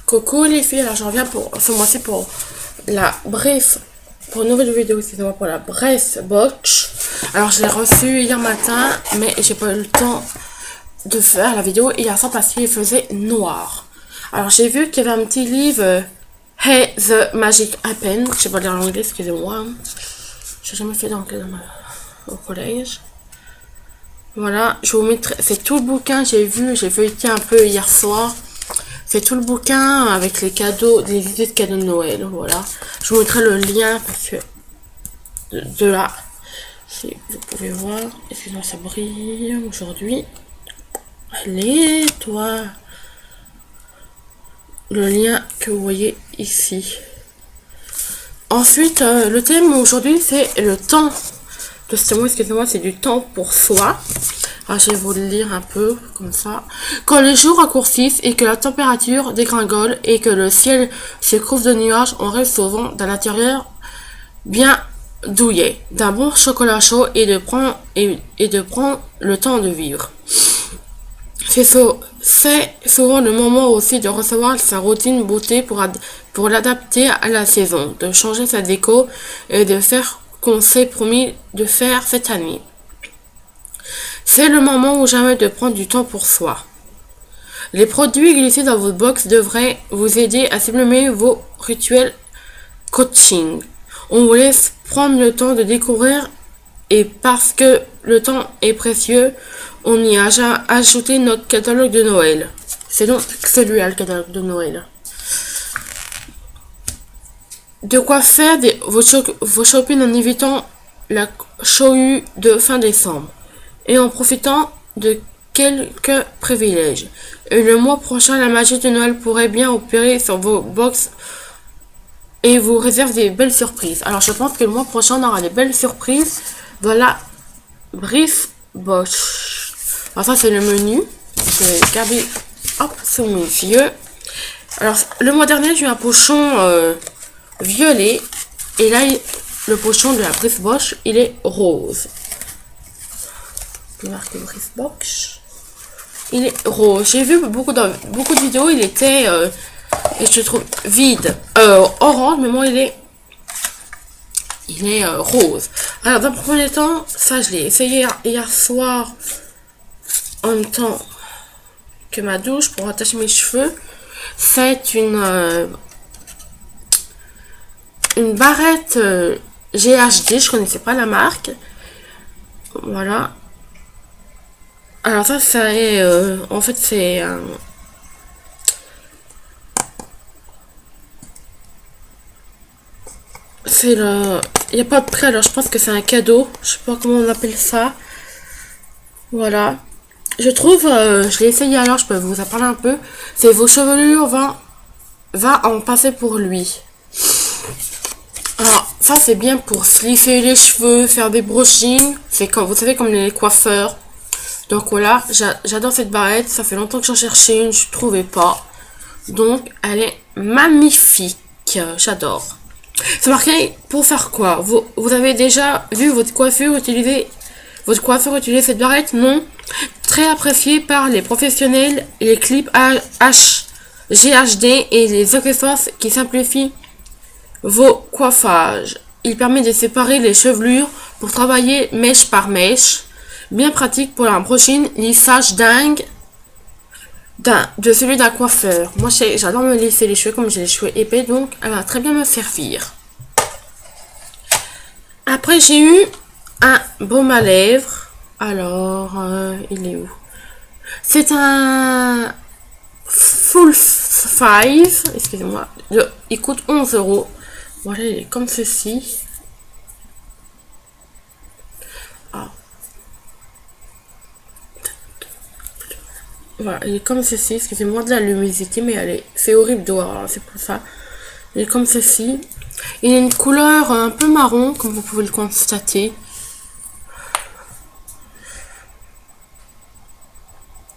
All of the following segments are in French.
Coucou les filles, alors je reviens pour ce mois-ci pour la Brief, pour une nouvelle vidéo, excusez-moi, pour la Brief Box. Alors je l'ai reçue hier matin, mais j'ai pas eu le temps de faire la vidéo hier soir parce qu'il faisait noir. Alors j'ai vu qu'il y avait un petit livre, Hey the Magic Apple, je sais pas lire l'anglais, excusez-moi. J'ai jamais fait d'anglais au collège. Voilà, je vous mettrai, c'est tout le bouquin, j'ai feuilleté un peu hier soir. C'est tout le bouquin avec les cadeaux, des idées de cadeaux de Noël, voilà. Je vous mettrai le lien parce que de là, si vous pouvez voir, excusez-moi, ça brille aujourd'hui. Allez, toi. Le lien que vous voyez ici. Ensuite, le thème aujourd'hui, c'est le temps. De ce mois, excusez-moi, c'est du temps pour soi. Alors, je vais vous le lire un peu, comme ça. Quand les jours raccourcissent et que la température dégringole et que le ciel se couvre de nuages, on rêve souvent d'un intérieur bien douillet, d'un bon chocolat chaud et de prendre le temps de vivre. C'est souvent le moment aussi de recevoir sa routine beauté pour l'adapter à la saison, de changer sa déco et de faire qu'on s'est promis de faire cette année. C'est le moment ou jamais de prendre du temps pour soi. Les produits glissés dans votre box devraient vous aider à sublimer vos rituels coaching. On vous laisse prendre le temps de découvrir et parce que le temps est précieux, on y a ajouté notre catalogue de Noël. C'est donc celui-là le catalogue de Noël. De quoi faire vos shopping en évitant la cohue de fin décembre et en profitant de quelques privilèges. Et le mois prochain, la magie de Noël pourrait bien opérer sur vos box et vous réserve des belles surprises. Alors je pense que le mois prochain, on aura des belles surprises. Voilà, Brief Box. Alors ça c'est le menu. Je vais garder hop sous mes yeux. Alors le mois dernier, j'ai eu un pochon violet et là le pochon de la Brief Box, il est rose. Je vais marquer Brief Box. Il est rose. J'ai vu beaucoup de vidéos, il était et je trouve vide, orange, mais moi il est rose. Alors dans le premier temps, ça je l'ai essayé hier soir en même temps que ma douche pour attacher mes cheveux. C'est une barrette GHD, je connaissais pas la marque. Voilà. Alors ça est en fait c'est il n'y a pas de prix, alors je pense que c'est un cadeau, je sais pas comment on appelle ça. Voilà, je trouve je l'ai essayé, alors je peux vous en parler un peu. C'est vos chevelures va en passer pour lui. Alors ça c'est bien pour slisser les cheveux, faire des brushings, c'est comme vous savez, comme les coiffeurs. Donc voilà, j'adore cette barrette, ça fait longtemps que j'en cherchais une, je trouvais pas. Donc elle est magnifique, j'adore. C'est marqué pour faire quoi? Vous avez déjà vu votre coiffeur utiliser cette barrette? Non. Très appréciée par les professionnels, les clips GHD et les accessoires qui simplifient vos coiffages. Il permet de séparer les chevelures pour travailler mèche par mèche. Bien pratique pour un prochain lissage dingue de celui d'un coiffeur. Moi j'adore me lisser les cheveux comme j'ai les cheveux épais, donc elle va très bien me servir. Après j'ai eu un baume à lèvres. Alors il est où? C'est un Full Five, excusez-moi. Il coûte 11 €. Voilà, il est comme ceci. Voilà, il est comme ceci, excusez-moi de la luminosité, mais c'est horrible dehors, c'est pour ça. Il est comme ceci. Il a une couleur un peu marron, comme vous pouvez le constater.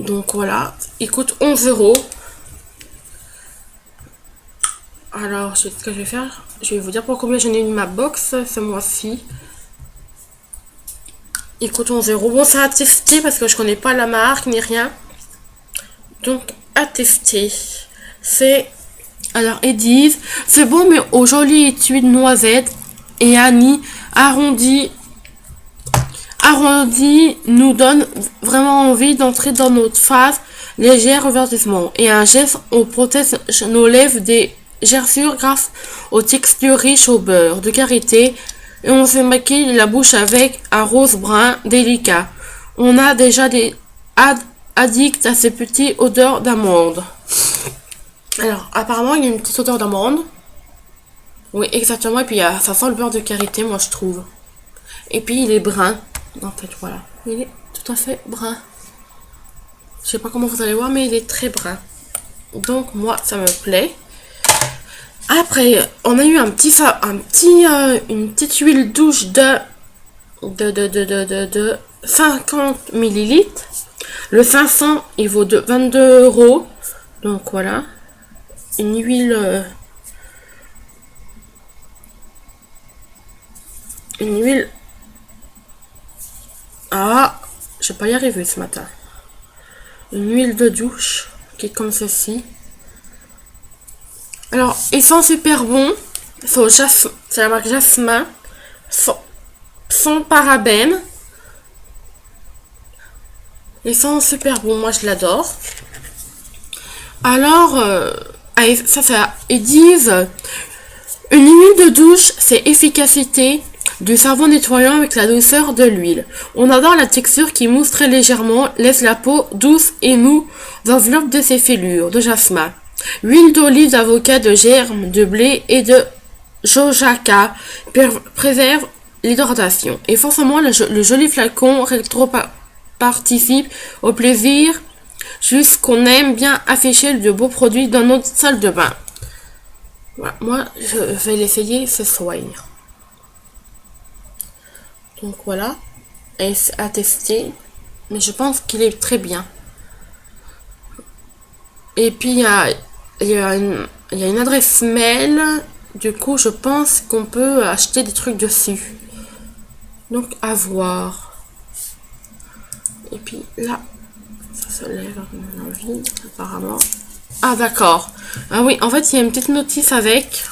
Donc voilà, il coûte 11 €. Alors, ce que je vais faire, je vais vous dire pour combien j'en ai eu ma box ce mois-ci. Il coûte 11 €. Bon, ça a testé parce que je connais pas la marque ni rien. Donc, à tester. C'est Alors, ils disent, c'est bon, mais aux jolies étuis de noisettes et anis arrondis nous donne vraiment envie d'entrer dans notre phase légère reverdissement. Et un geste, on protège nos lèvres des gerçures grâce aux textures riches au beurre de karité. Et on se maquille la bouche avec un rose brun délicat. On a déjà des addicts à ces petites odeurs d'amande. Alors, apparemment, il y a une petite odeur d'amande. Oui, exactement. Et puis, ça sent le beurre de karité, moi, je trouve. Et puis, il est brun. En fait, voilà. Il est tout à fait brun. Je sais pas comment vous allez voir, mais il est très brun. Donc, moi, ça me plaît. Après, on a eu une petite huile douche de 50 millilitres. Le 500, il vaut 22 €. Donc, voilà. Une huile... Ah, je vais pas y arriver ce matin. Une huile de douche qui est comme ceci. Alors, ils sont super bons. C'est la marque Jasmin. Sans parabènes. Ils sont super bons. Moi, je l'adore. Alors, ils disent une huile de douche, c'est efficacité du savon nettoyant avec la douceur de l'huile. On adore la texture qui mousse très légèrement, laisse la peau douce et nous enveloppe de ses fêlures de jasmin. Huile d'olive, d'avocat, de germe, de blé et de jojoba préserve l'hydratation. Et forcément, le joli flacon rétro participe au plaisir, juste qu'on aime bien afficher de beaux produits dans notre salle de bain. Voilà, moi, je vais l'essayer ce soir. Donc voilà, à tester. Mais je pense qu'il est très bien. Et puis, il y a une adresse mail. Du coup, je pense qu'on peut acheter des trucs dessus. Donc, à voir. Et puis, là, ça se lève à mon avis, apparemment. Ah, d'accord. Ah oui, en fait, il y a une petite notice avec.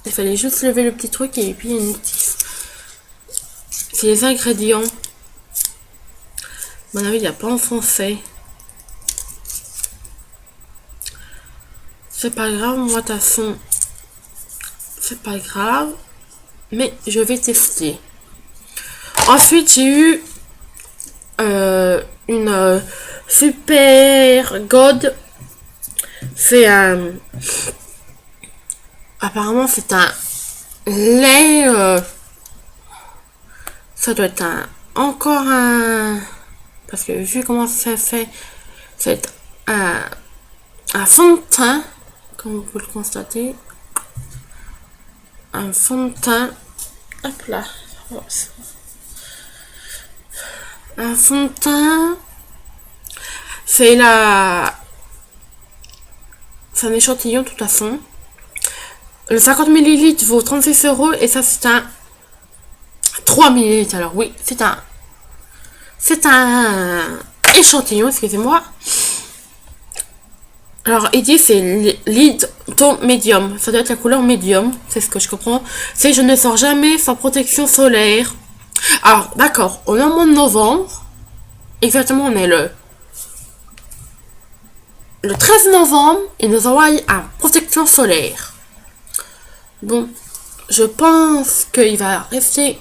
Il fallait juste lever le petit truc et puis il y a une notice. C'est les ingrédients. À mon avis, il n'y a pas en français. C'est pas grave, moi, de toute façon. C'est pas grave. Mais je vais tester. Ensuite, j'ai eu une Super God. C'est un... Apparemment, c'est un lait... ça doit être encore un... Parce que vu comment ça fait, c'est un fond de teint, comme vous pouvez le constater. Un fond de teint. Hop là. Un fond de teint. C'est un échantillon de toute façon. Le 50 ml vaut 36 € et ça c'est un 3 ml. Alors oui, c'est un échantillon, excusez-moi. Alors il dit c'est lead tone medium. Ça doit être la couleur medium, c'est ce que je comprends. C'est je ne sors jamais sans protection solaire. Alors d'accord, on est en mois de novembre. Exactement, on est le 13 novembre, il nous envoie un protection solaire. Bon, je pense qu'il va rester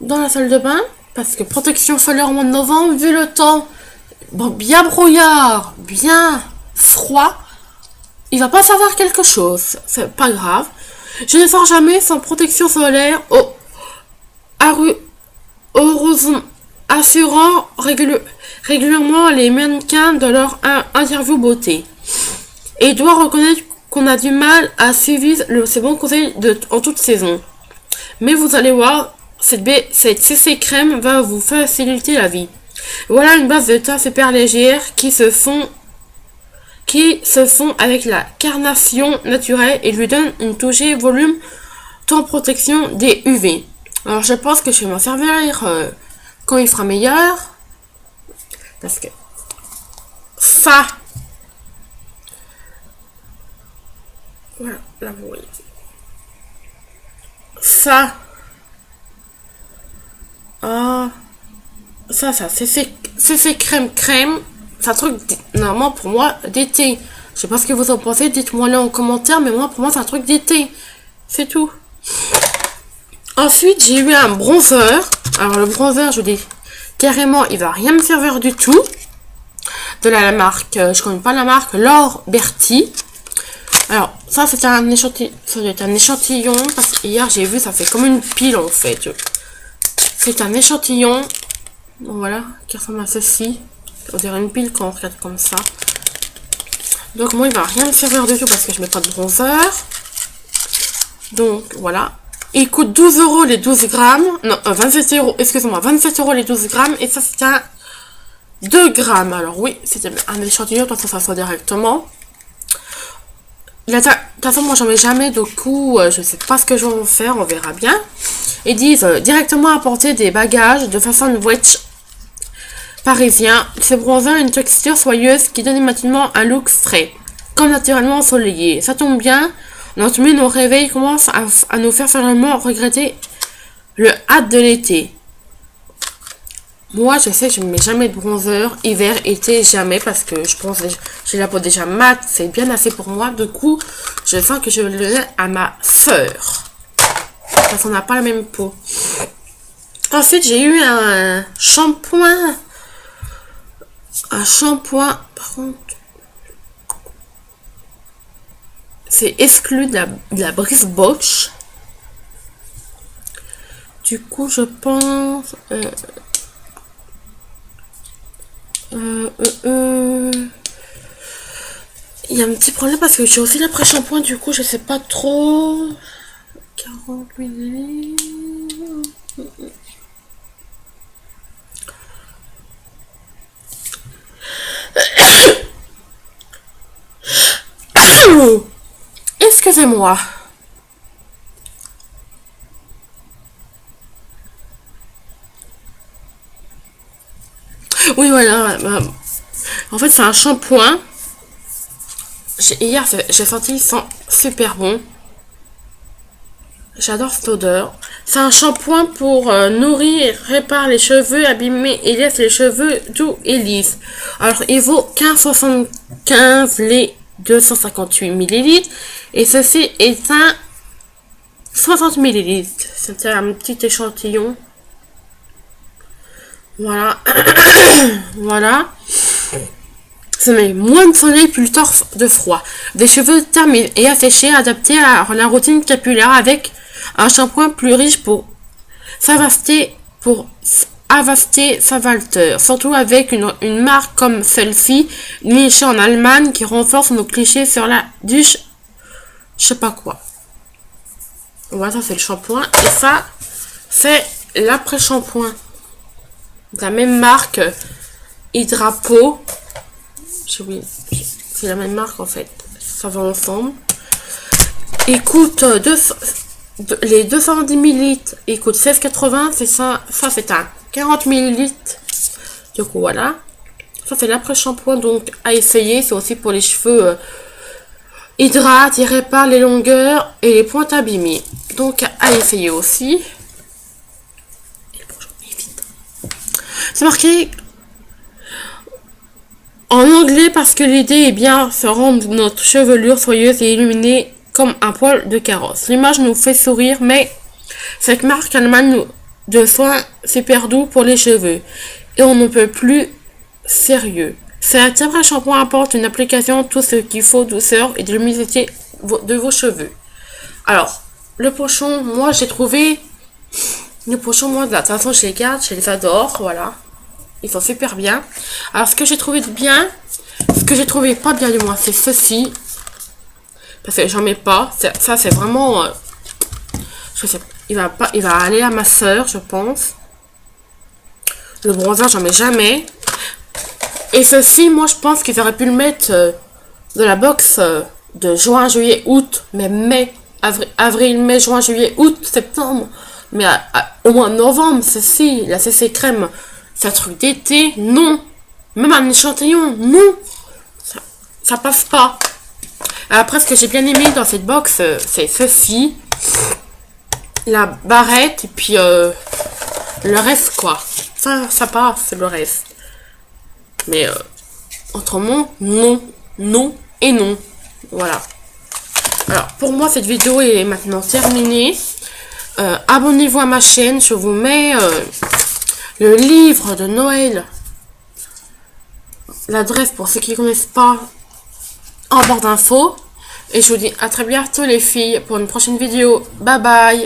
dans la salle de bain, parce que protection solaire au mois de novembre, vu le temps, bon, bien brouillard, bien froid, il va pas savoir quelque chose, c'est pas grave. Je ne sors jamais sans protection solaire, assurant régulièrement les mannequins de leur interview beauté. Et doit reconnaître qu'on a du mal à suivre ces bons conseils en toute saison. Mais vous allez voir, cette CC crème va vous faciliter la vie. Voilà une base de teint super légère qui se fond avec la carnation naturelle et lui donne une touche volume temps protection des UV. Alors je pense que je vais m'en servir quand il fera meilleur. Parce que ça, Voilà, là vous voyez. Ça. Ah. Ça, c'est crème. C'est un truc, normalement, pour moi, d'été. Je sais pas ce que vous en pensez, dites-moi là en commentaire, mais moi, pour moi, c'est un truc d'été. C'est tout. Ensuite, j'ai eu un bronzer. Alors, le bronzer, je dis, carrément, il va rien me servir du tout. De la marque, je connais pas la marque, Laure Berti. Alors, ça, c'est un échantillon. Ça doit être un échantillon, parce que hier, j'ai vu, ça fait comme une pile, en fait. C'est un échantillon. Voilà, qui ressemble à ceci. On dirait une pile quand on regarde comme ça. Donc moi il va rien me servir du tout parce que je mets pas de bronzer. Donc voilà. Il coûte 12 € les 12 grammes. Non, 27 €, excusez-moi, 27 € les 12 grammes. Et ça c'est un 2 grammes. Alors oui, c'était un échantillon, de toute façon ça soit directement. De toute façon moi j'en mets jamais, du coup je sais pas ce que je vais en faire, on verra bien. Ils disent directement apporter des bagages de façon wedge parisien. Ce bronzer a une texture soyeuse qui donne immédiatement un look frais, comme naturellement ensoleillé. Ça tombe bien, notre mine au réveil commence à nous faire finalement regretter le hâte de l'été. Moi, je sais que je ne mets jamais de bronzer, hiver, été, jamais, parce que je pense que j'ai la peau déjà mate, c'est bien assez pour moi. Du coup, je sens que je le donne à ma sœur, parce qu'on n'a pas la même peau. Ensuite, j'ai eu un shampoing. Par contre, c'est exclu de la Brice Bosch. Du coup, je pense... il y a un petit problème parce que j'ai aussi l'après-shampoing, du coup, je sais pas trop... 40 ml... Excusez-moi. Oui, voilà. En fait, c'est un shampoing. Hier, j'ai senti, il sent super bon. J'adore cette odeur. C'est un shampoing pour nourrir, répare les cheveux abîmés et laisse les cheveux doux et lisses. Alors, il vaut 15,75 les 258 ml. Et ceci est un 60 ml. C'était un petit échantillon. Voilà. Voilà. Ça met moins de soleil, plus tard de froid. Des cheveux terminés et asséchés, adaptés à la routine capillaire avec un shampoing plus riche pour avaster sa valeur. Surtout avec une marque comme celle-ci, nichée en Allemagne, qui renforce nos clichés sur la douche, je sais pas quoi. Voilà, ça c'est le shampoing. Et ça, c'est l'après-shampoing. De la même marque, Hydrapo. C'est la même marque en fait. Ça va ensemble. Il coûte les 210 ml. Il coûte 16,80. C'est ça. Ça c'est un 40 ml. Du coup voilà. Ça c'est l'après-shampoing donc à essayer. C'est aussi pour les cheveux hydrate, il répare les longueurs et les pointes abîmées. Donc à essayer aussi. C'est marqué en anglais parce que l'idée est bien de rendre notre chevelure soyeuse et illuminée comme un poil de carrosse. L'image nous fait sourire, mais cette marque allemande de soins super doux pour les cheveux. Et on ne peut plus sérieux. Cet après-shampoing apporte une application tout ce qu'il faut, douceur et de luminosité de vos cheveux. Alors, le pochon, moi j'ai trouvé... Le pochon, moi de toute façon je les garde, je les adore, voilà. Ils sont super bien. Alors, ce que j'ai trouvé de bien, ce que j'ai trouvé pas bien du moins, c'est ceci. Parce que j'en mets pas. Ça, c'est vraiment... je sais pas. Il va aller à ma soeur, je pense. Le bronzer, j'en mets jamais. Et ceci, moi, je pense qu'ils auraient pu le mettre de la box de juin, juillet, août. Mais mai, avril, mai, juin, juillet, août, septembre. Mais au moins novembre, ceci, la CC crème... C'est un truc d'été, non. Même un échantillon, non. Ça passe pas. Après, ce que j'ai bien aimé dans cette box, c'est ceci. La barrette et puis le reste, quoi. Ça passe, c'est le reste. Mais autrement, non, non et non. Voilà. Alors, pour moi, cette vidéo est maintenant terminée. Abonnez-vous à ma chaîne. Je vous mets le livre de Noël. L'adresse pour ceux qui ne connaissent pas en barre d'infos. Et je vous dis à très bientôt les filles pour une prochaine vidéo. Bye bye.